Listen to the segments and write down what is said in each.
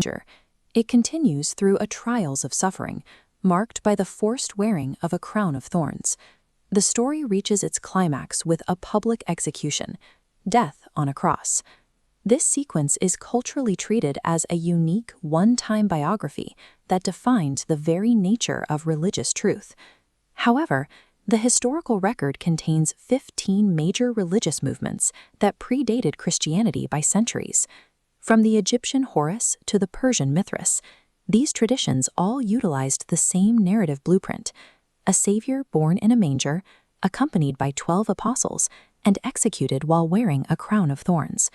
manger, it continues through a trials of suffering, marked by the forced wearing of a crown of thorns. The story reaches its climax with a public execution, death on a cross. This sequence is culturally treated as a unique, one-time biography that defines the very nature of religious truth. However, the historical record contains 15 major religious movements that predated Christianity by centuries. From the Egyptian Horus to the Persian Mithras, these traditions all utilized the same narrative blueprint: a savior born in a manger, accompanied by 12 apostles, and executed while wearing a crown of thorns.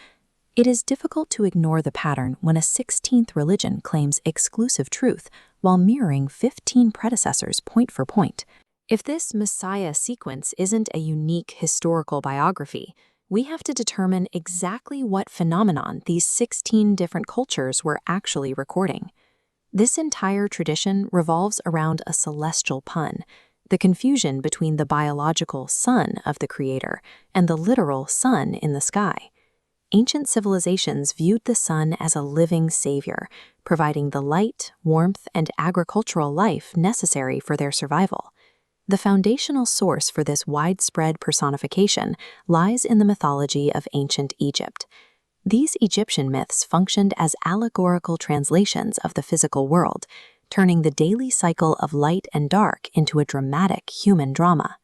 It is difficult to ignore the pattern when a 16th religion claims exclusive truth while mirroring 15 predecessors point for point. If this Messiah sequence isn't a unique historical biography, we have to determine exactly what phenomenon these 16 different cultures were actually recording. This entire tradition revolves around a celestial pun, the confusion between the biological sun of the Creator and the literal sun in the sky. Ancient civilizations viewed the sun as a living savior, providing the light, warmth, and agricultural life necessary for their survival. The foundational source for this widespread personification lies in the mythology of ancient Egypt. These Egyptian myths functioned as allegorical translations of the physical world, turning the daily cycle of light and dark into a dramatic human drama.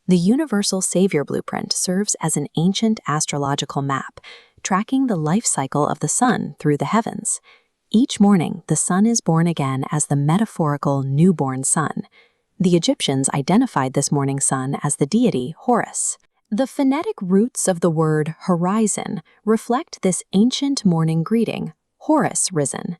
The universal savior blueprint serves as an ancient astrological map, tracking the life cycle of the sun through the heavens. Each morning, the sun is born again as the metaphorical newborn sun. The Egyptians identified this morning sun as the deity Horus. The phonetic roots of the word horizon reflect this ancient morning greeting, Horus risen.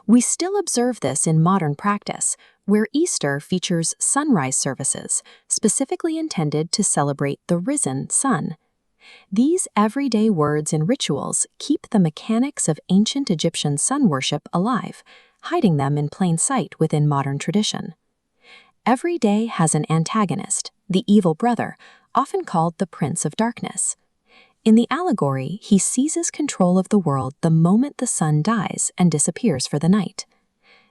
We still observe this in modern practice, where Easter features sunrise services, specifically intended to celebrate the risen sun. These everyday words and rituals keep the mechanics of ancient Egyptian sun worship alive, hiding them in plain sight within modern tradition. Every day has an antagonist, the evil brother, often called the Prince of Darkness. In the allegory, he seizes control of the world the moment the sun dies and disappears for the night.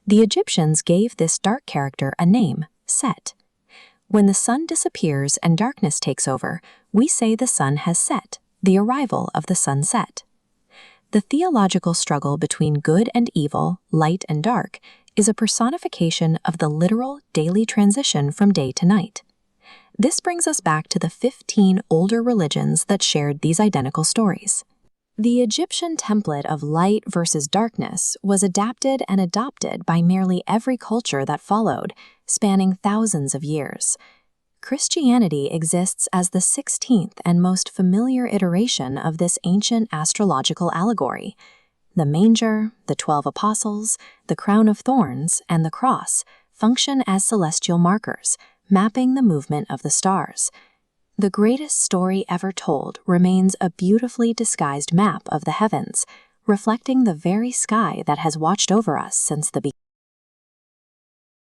The Egyptians gave this dark character a name, Set. When the sun disappears and darkness takes over, we say the sun has set, the arrival of the sunset. The theological struggle between good and evil, light and dark, is a personification of the literal daily transition from day to night. This brings us back to the 15 older religions that shared these identical stories. The Egyptian template of light versus darkness was adapted and adopted by nearly every culture that followed, spanning thousands of years. Christianity exists as the 16th and most familiar iteration of this ancient astrological allegory. The manger, the 12 apostles, the crown of thorns, and the cross function as celestial markers, mapping the movement of the stars. The greatest story ever told remains a beautifully disguised map of the heavens, reflecting the very sky that has watched over us since the beginning.